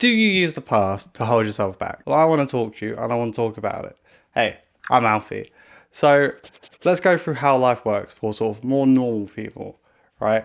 Do you use the past to hold yourself back? Well, I want to talk to you and I want to talk about it. Hey, I'm Alfie. So let's go through how life works for sort of more normal people, right?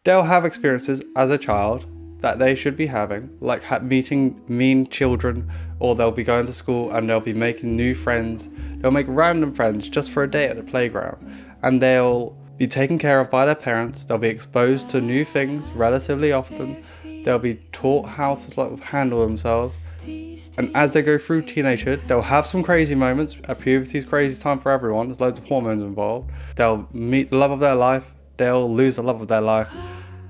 They'll have experiences as a child that they should be having, like meeting mean children, or they'll be going to school and they'll be making new friends. They'll make random friends just for a day at the playground, and they'll be taken care of by their parents. They'll be exposed to new things relatively often. They'll be taught how to sort of handle themselves. And as they go through teenagehood, they'll have some crazy moments. Puberty is a crazy time for everyone. There's loads of hormones involved. They'll meet the love of their life. They'll lose the love of their life.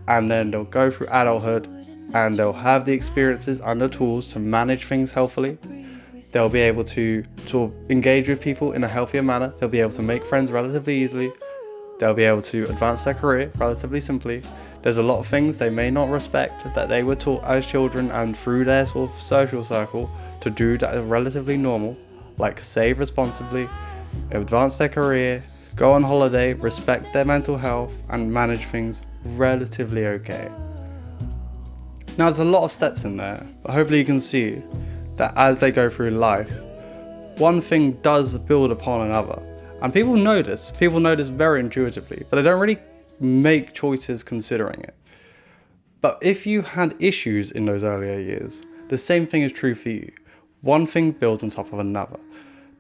And then they'll go through adulthood and they'll have the experiences and the tools to manage things healthily. They'll be able to sort of engage with people in a healthier manner. They'll be able to make friends relatively easily. They'll be able to advance their career relatively simply. There's a lot of things they may not respect that they were taught as children and through their sort of social circle to do that are relatively normal, like save responsibly, advance their career, go on holiday, respect their mental health, and manage things relatively okay. Now there's a lot of steps in there, but hopefully you can see that as they go through life, one thing does build upon another. And people know this very intuitively, but they don't really make choices considering it. But if you had issues in those earlier years, the same thing is true for you. One thing builds on top of another.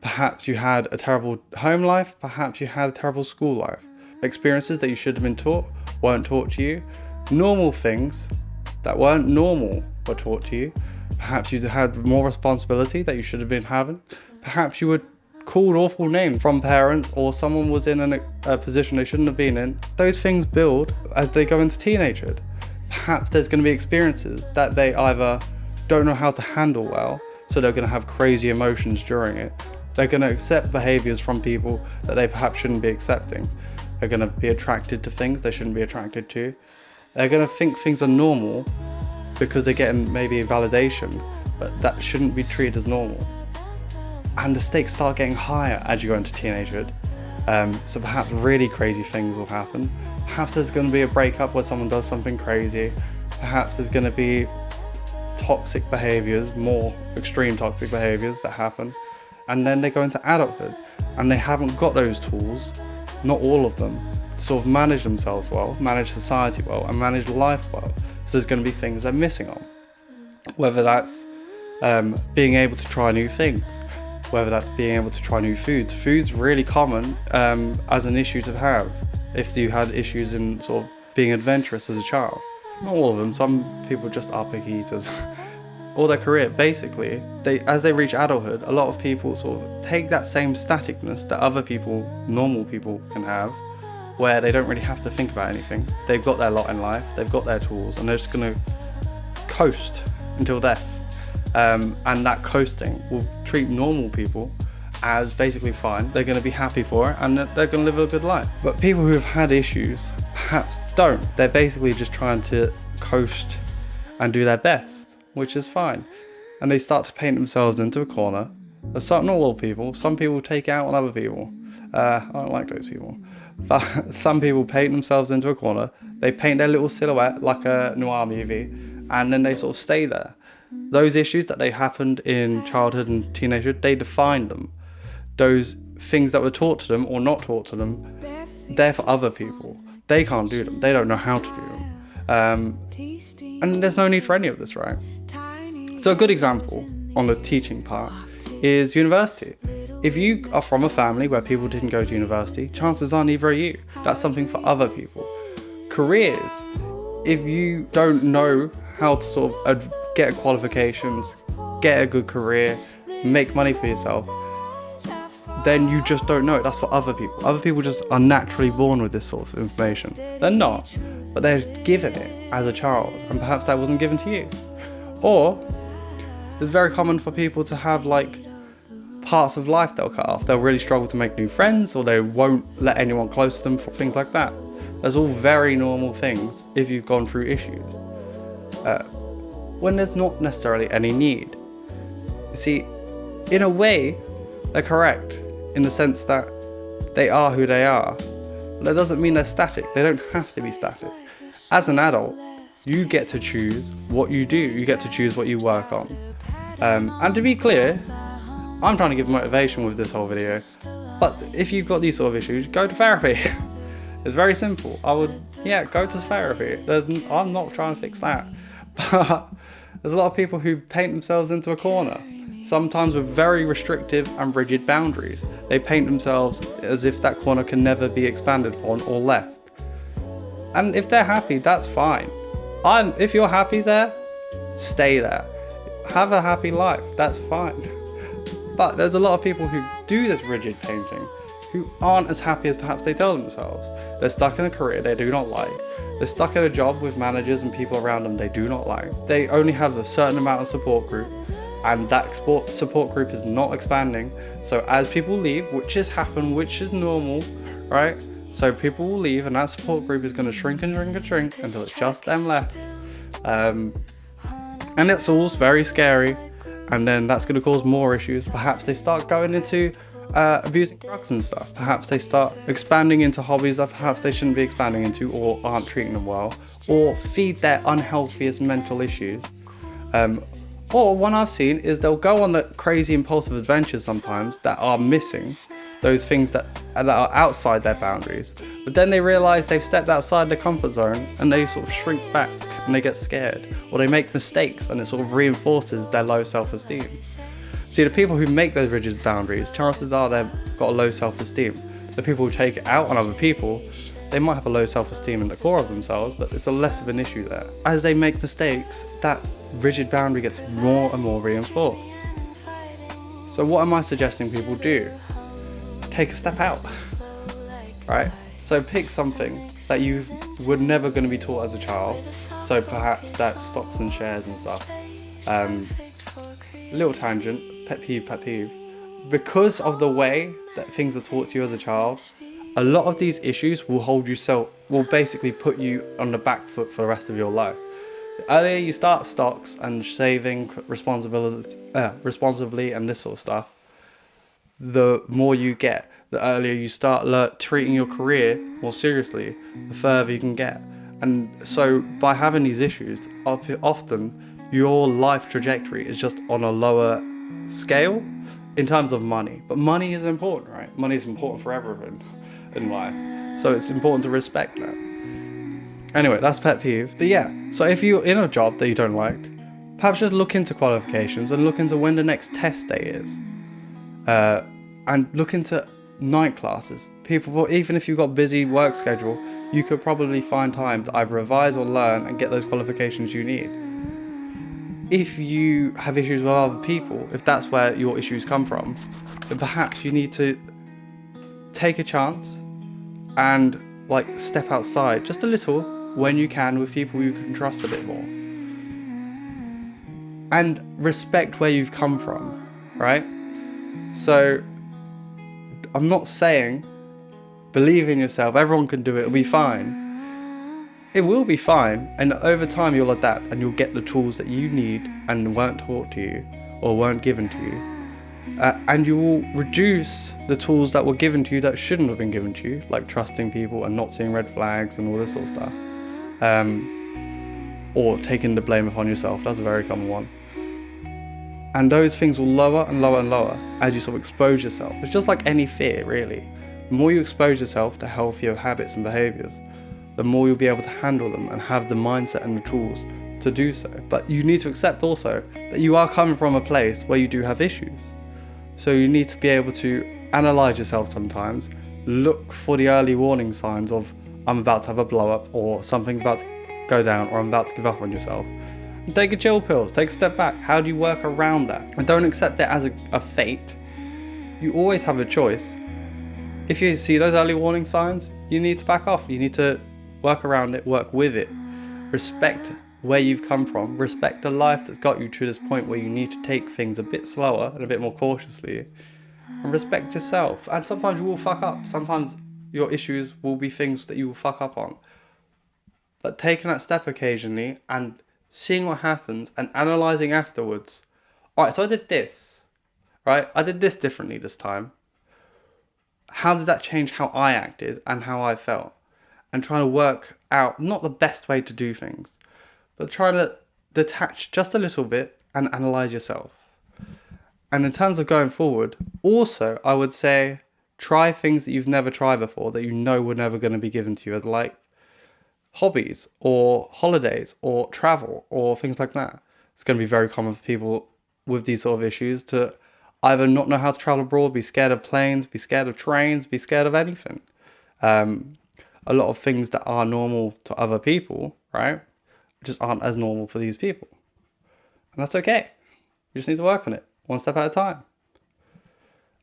Perhaps you had a terrible home life, perhaps you had a terrible school life. Experiences that you should have been taught weren't taught to you. Normal things that weren't normal were taught to you. Perhaps you had more responsibility that you should have been having. Perhaps you were called awful names from parents, or someone was in a position they shouldn't have been in. Those things build as they go into teenagehood. Perhaps there's going to be experiences that they either don't know how to handle well, so they're going to have crazy emotions during it. They're going to accept behaviors from people that they perhaps shouldn't be accepting. They're going to be attracted to things they shouldn't be attracted to. They're going to think things are normal because they're getting maybe a validation, but that shouldn't be treated as normal. And the stakes start getting higher as you go into teenagehood. So perhaps really crazy things will happen. Perhaps there's going to be a breakup where someone does something crazy. Perhaps there's going to be toxic behaviors, more extreme toxic behaviors that happen. And then they go into adulthood and they haven't got those tools, not all of them, to sort of manage themselves well, manage society well, and manage life well. So there's going to be things they're missing on. Whether that's being able to try new things, whether that's being able to try new foods. Food's really common as an issue to have if you had issues in sort of being adventurous as a child. Not all of them, some people just are picky eaters. All their career, basically, as they reach adulthood, a lot of people sort of take that same staticness that other people, normal people, can have, where they don't really have to think about anything. They've got their lot in life, they've got their tools, and they're just going to coast until death. And that coasting will treat normal people as basically fine. They're going to be happy for it and they're going to live a good life. But people who have had issues perhaps don't. They're basically just trying to coast and do their best, which is fine. And they start to paint themselves into a corner. Not all people. Some people take out on other people. I don't like those people. But some people paint themselves into a corner. They paint their little silhouette like a noir movie, and then they sort of stay there. Those issues that they happened in childhood and teenagehood, they defined them. Those things that were taught to them or not taught to them, they're for other people. They can't do them. They don't know how to do them. And there's no need for any of this, right? So a good example on the teaching part is university. If you are from a family where people didn't go to university, chances are neither are you. That's something for other people. Careers, if you don't know how to sort of get qualifications, get a good career, make money for yourself, then you just don't know it. That's for other people. Other people just are naturally born with this sort of information. They're not, but they're given it as a child, and perhaps that wasn't given to you. Or it's very common for people to have like parts of life they'll cut off. They'll really struggle to make new friends, or they won't let anyone close to them, for things like that. That's all very normal things if you've gone through issues. When there's not necessarily any need. You see, in a way, they're correct, in the sense that they are who they are. But that doesn't mean they're static. They don't have to be static. As an adult, You get to choose what you do. You get to choose what you work on. And to be clear, I'm trying to give motivation with this whole video. But if you've got these sort of issues, go to therapy. It's very simple. I would, go to therapy. I'm not trying to fix that. But there's a lot of people who paint themselves into a corner, sometimes with very restrictive and rigid boundaries. They paint themselves as if that corner can never be expanded upon or left. And if they're happy, that's fine. If you're happy there, stay there. Have a happy life, that's fine. But there's a lot of people who do this rigid painting who aren't as happy as perhaps they tell themselves. They're stuck in a career they do not like. They're stuck in a job with managers and people around them they do not like. They only have a certain amount of support group, and that support group is not expanding. So as people leave, which has happened, which is normal, right? So people will leave and that support group is going to shrink and shrink and shrink until it's just them left. And it's all very scary. And then that's going to cause more issues. Perhaps they start going into abusing drugs and stuff. Perhaps they start expanding into hobbies that perhaps they shouldn't be expanding into, or aren't treating them well, or feed their unhealthiest mental issues. Or one I've seen is they'll go on the crazy impulsive adventures sometimes that are missing those things that are outside their boundaries. But then they realise they've stepped outside their comfort zone and they sort of shrink back and they get scared, or they make mistakes and it sort of reinforces their low self-esteem. See, the people who make those rigid boundaries, chances are they've got a low self-esteem. The people who take it out on other people, they might have a low self-esteem in the core of themselves, but it's a less of an issue there. As they make mistakes, that rigid boundary gets more and more reinforced. So what am I suggesting people do? Take a step out, right? So pick something that you were never going to be taught as a child. So perhaps that's stocks and shares and stuff. Little tangent, pet peeve. Because of the way that things are taught to you as a child, a lot of these issues will basically put you on the back foot for the rest of your life. The earlier you start stocks and saving responsibly and this sort of stuff, the more you get. The earlier you start treating your career more seriously, the further you can get. And so by having these issues, often your life trajectory is just on a lower scale in terms of money. But money is important, right? Money is important for everyone in life. So it's important to respect that. Anyway, that's pet peeve. But yeah, so if you're in a job that you don't like, perhaps just look into qualifications and look into when the next test day is. And look into night classes. Even if you've got a busy work schedule, you could probably find time to either revise or learn and get those qualifications you need. If you have issues with other people, if that's where your issues come from, then perhaps you need to take a chance and step outside just a little when you can with people you can trust a bit more. And respect where you've come from, right? So I'm not saying believe in yourself, everyone can do it, it'll be fine. It will be fine, and over time you'll adapt and you'll get the tools that you need and weren't taught to you or weren't given to you. And you will reduce the tools that were given to you that shouldn't have been given to you, like trusting people and not seeing red flags and all this sort of stuff. Or taking the blame upon yourself, that's a very common one. And those things will lower and lower and lower as you sort of expose yourself. It's just like any fear, really. The more you expose yourself to healthier habits and behaviours, the more you'll be able to handle them and have the mindset and the tools to do so. But you need to accept also that you are coming from a place where you do have issues. So you need to be able to analyse yourself sometimes, look for the early warning signs of I'm about to have a blow up, or something's about to go down, or I'm about to give up on yourself. And take a chill pill, take a step back. How do you work around that? And don't accept it as a fate. You always have a choice. If you see those early warning signs, you need to back off. You need to work around it, work with it. Respect where you've come from. Respect the life that's got you to this point where you need to take things a bit slower and a bit more cautiously. And respect yourself. And sometimes you will fuck up. Sometimes your issues will be things that you will fuck up on. But taking that step occasionally and seeing what happens and analysing afterwards. Alright, so I did this. Right? I did this differently this time. How did that change how I acted and how I felt? And trying to work out not the best way to do things, but try to detach just a little bit and analyze yourself. And in terms of going forward, also, I would say try things that you've never tried before that you know were never going to be given to you, like hobbies or holidays or travel or things like that. It's going to be very common for people with these sort of issues to either not know how to travel abroad, be scared of planes, be scared of trains, be scared of anything. A lot of things that are normal to other people, right, just aren't as normal for these people. And that's okay. You just need to work on it, one step at a time.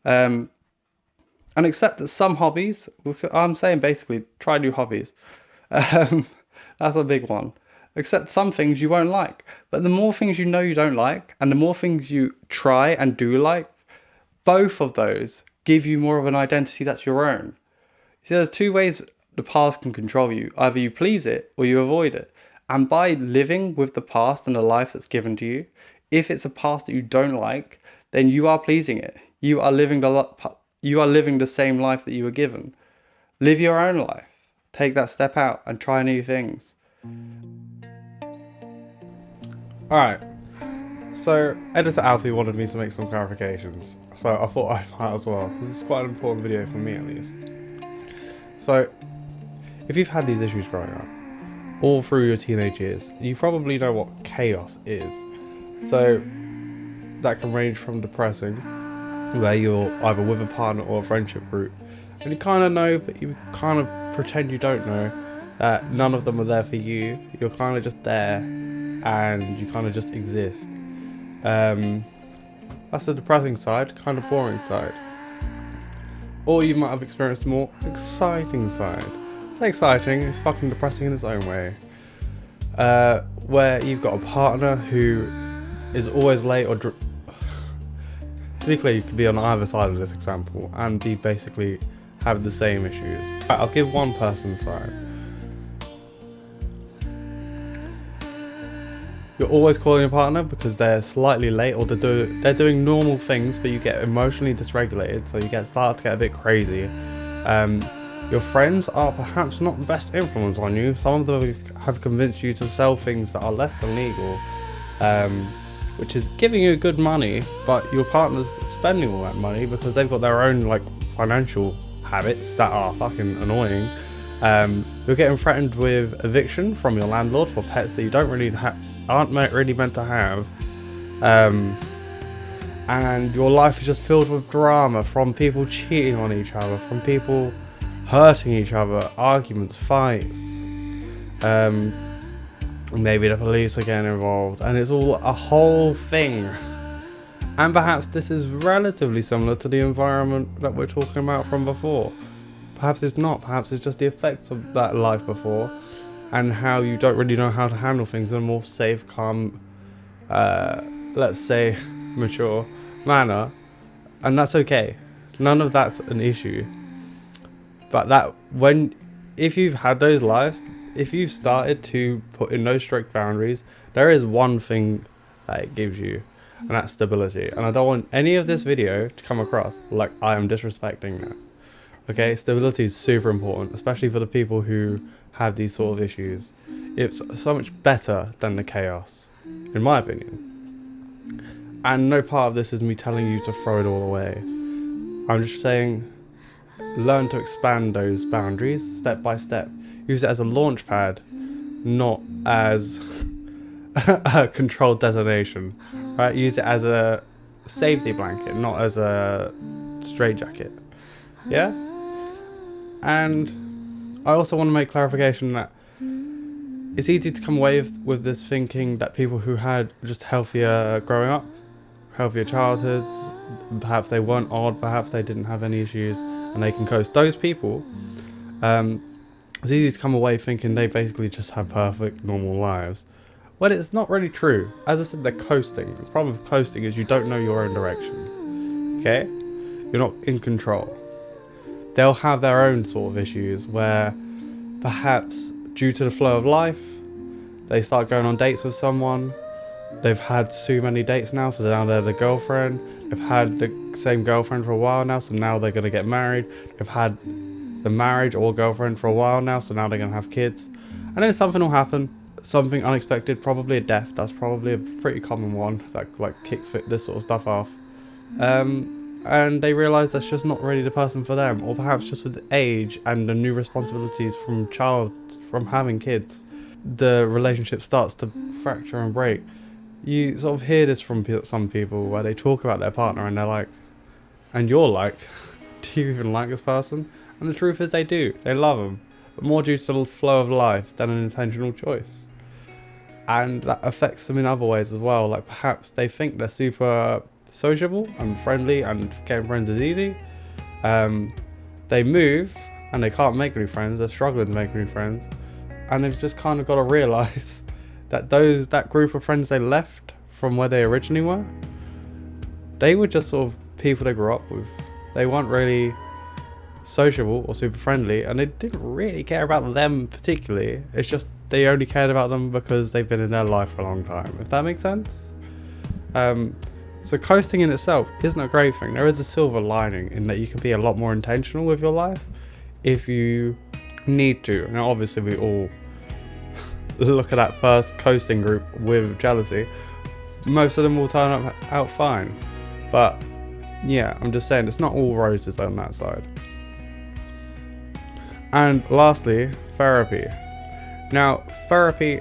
And accept that some hobbies, I'm saying basically try new hobbies. That's a big one. Accept some things you won't like. But the more things you know you don't like, and the more things you try and do like, both of those give you more of an identity that's your own. See, there's two ways the past can control you. Either you please it or you avoid it. And by living with the past and the life that's given to you, if it's a past that you don't like, then you are pleasing it. You are living the same life that you were given. Live your own life. Take that step out and try new things. Alright, so editor Alfie wanted me to make some clarifications, so I thought I might as well. This is quite an important video for me at least. So, if you've had these issues growing up, all through your teenage years, you probably know what chaos is. So, that can range from depressing, where you're either with a partner or a friendship group, and you kind of know, but you kind of pretend you don't know, that none of them are there for you. You're kind of just there, and you kind of just exist. That's the depressing side, kind of boring side. Or you might have experienced the more exciting side. It's exciting, it's fucking depressing in its own way. Where you've got a partner who is always late or to be clear, you could be on either side of this example and be basically have the same issues. Right, I'll give one person's side. You're always calling your partner because they're slightly late or they're doing normal things, but you get emotionally dysregulated, so you start to get a bit crazy. Your friends are perhaps not the best influence on you. Some of them have convinced you to sell things that are less than legal, which is giving you good money, but your partner's spending all that money because they've got their own like financial habits that are fucking annoying. You're getting threatened with eviction from your landlord for pets that you don't really aren't really meant to have, and your life is just filled with drama from people cheating on each other, from people hurting each other, arguments, fights, maybe the police are getting involved, and it's all a whole thing. And perhaps this is relatively similar to the environment that we're talking about from before. Perhaps it's not, perhaps it's just the effects of that life before, and how you don't really know how to handle things in a more safe, calm, let's say mature manner, and that's okay. None of that's an issue. But if you've had those lives, if you've started to put in those strict boundaries, there is one thing that it gives you, and that's stability. And I don't want any of this video to come across like I am disrespecting that. Okay, stability is super important, especially for the people who have these sort of issues. It's so much better than the chaos, in my opinion. And no part of this is me telling you to throw it all away. I'm just saying, learn to expand those boundaries step by step. Use it as a launch pad, not as a controlled detonation. Right? Use it as a safety blanket, not as a straitjacket. Yeah? And I also want to make clarification that it's easy to come away with this thinking that people who had just healthier growing up, healthier childhoods, perhaps they weren't odd, perhaps they didn't have any issues, and they can coast. Those people, it's easy to come away thinking they basically just have perfect, normal lives. Well, it's not really true. As I said, they're coasting. The problem with coasting is you don't know your own direction. Okay? You're not in control. They'll have their own sort of issues where perhaps due to the flow of life, they start going on dates with someone. They've had too many dates now, so now they're the girlfriend. They've had the same girlfriend for a while now, so now they're going to get married. They've had the marriage or girlfriend for a while now, so now they're going to have kids. And then something will happen, something unexpected, probably a death. That's probably a pretty common one that like kicks this sort of stuff off. And they realise that's just not really the person for them, or perhaps just with age and the new responsibilities from having kids, the relationship starts to fracture and break. You sort of hear this from some people where they talk about their partner and they're like, and you're like, do you even like this person? And the truth is they do. They love them, but more due to the flow of life than an intentional choice. And that affects them in other ways as well. Like perhaps they think they're super sociable and friendly and getting friends is easy. They move and they can't make new friends. They're struggling to make new friends. And they've just kind of got to realise that that group of friends they left from where they originally were, they were just sort of people they grew up with. They weren't really sociable or super friendly, and they didn't really care about them particularly. It's just they only cared about them because they've been in their life for a long time, if that makes sense. So coasting in itself isn't a great thing. There is a silver lining in that you can be a lot more intentional with your life if you need to. Now obviously we all look at that first coasting group with jealousy. Most of them will turn out fine, but yeah, I'm just saying it's not all roses on that side. And lastly, therapy. Now, therapy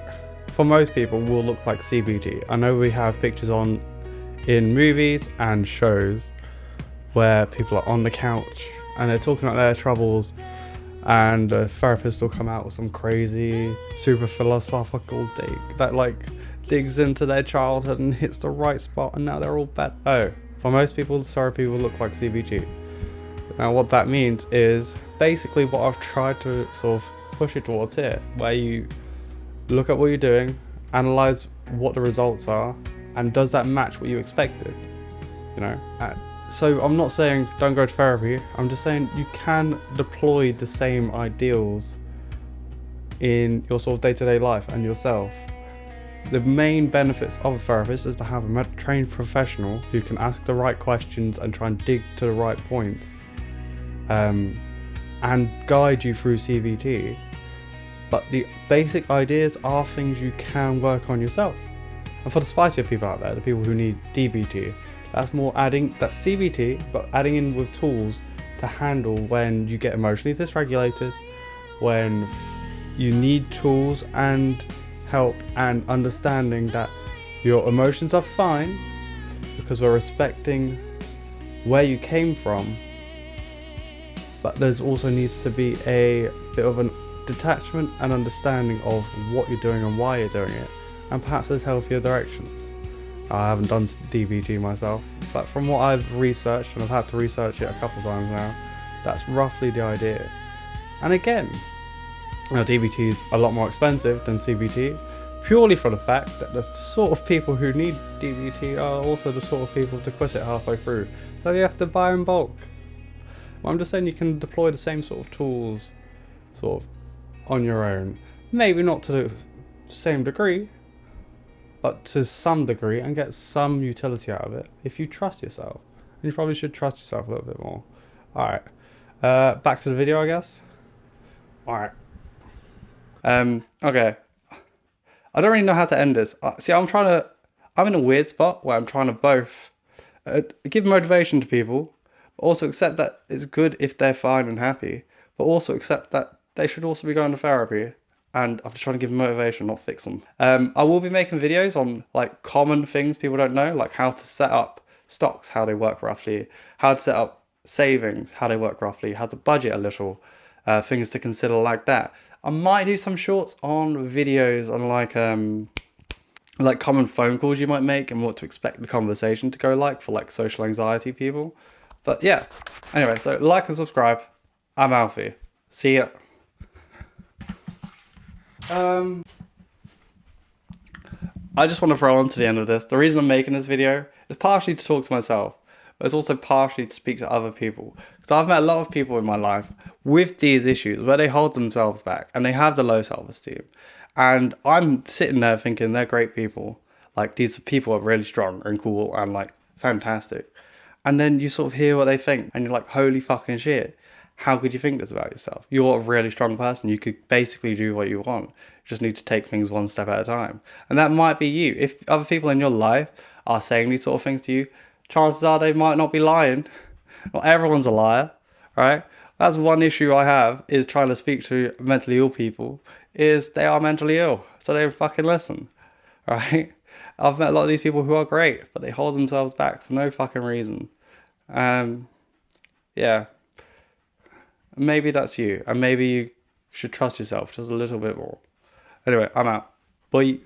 for most people will look like CBT. I know we have pictures in movies and shows where people are on the couch and they're talking about their troubles, and the therapist will come out with some crazy, super philosophical dig that like digs into their childhood and hits the right spot, and now they're all bad. Oh, for most people, therapy will look like CBT. Now, what that means is basically what I've tried to sort of push it towards here, where you look at what you're doing, analyze what the results are, and does that match what you expected? You know. So I'm not saying don't go to therapy. I'm just saying you can deploy the same ideals in your sort of day-to-day life and yourself. The main benefits of a therapist is to have a trained professional who can ask the right questions and try and dig to the right points, and guide you through CBT. But the basic ideas are things you can work on yourself. And for the spicier people out there, the people who need DBT, that's CBT, but adding in with tools to handle when you get emotionally dysregulated, when you need tools and help and understanding that your emotions are fine because we're respecting where you came from, but there's also needs to be a bit of a detachment and understanding of what you're doing and why you're doing it, and perhaps there's healthier directions. I haven't done DBT myself, but from what I've researched, and I've had to research it a couple of times now, that's roughly the idea. And again, DBT is a lot more expensive than CBT, purely for the fact that the sort of people who need DBT are also the sort of people to quit it halfway through, so you have to buy in bulk. Well, I'm just saying you can deploy the same sort of tools sort of on your own, maybe not to the same degree, but to some degree, and get some utility out of it if you trust yourself. And you probably should trust yourself a little bit more. Alright, back to the video, I guess. Alright. Okay. I don't really know how to end this. See, I'm in a weird spot where I'm trying to both give motivation to people, but also accept that it's good if they're fine and happy, but also accept that they should also be going to therapy. And I'm just trying to give them motivation, not fix them. I will be making videos on like common things people don't know, like how to set up stocks, how they work roughly, how to set up savings, how they work roughly, how to budget a little, things to consider like that. I might do some shorts on videos on like common phone calls you might make and what to expect the conversation to go like for like social anxiety people. But yeah, anyway, so like and subscribe. I'm Alfie. See ya. I just want to throw on to the end of this. The reason I'm making this video is partially to talk to myself, but it's also partially to speak to other people. Because I've met a lot of people in my life with these issues where they hold themselves back and they have the low self-esteem. And I'm sitting there thinking they're great people. Like these people are really strong and cool and like fantastic. And then you sort of hear what they think and you're like, holy fucking shit. How could you think this about yourself? You're a really strong person. You could basically do what you want. Just need to take things one step at a time. And that might be you. If other people in your life are saying these sort of things to you, chances are they might not be lying. Not everyone's a liar, right? That's one issue I have, is trying to speak to mentally ill people, is they are mentally ill, so they fucking listen, right? I've met a lot of these people who are great, but they hold themselves back for no fucking reason. Yeah, maybe that's you, and maybe you should trust yourself just a little bit more. Anyway, I'm out. Bye.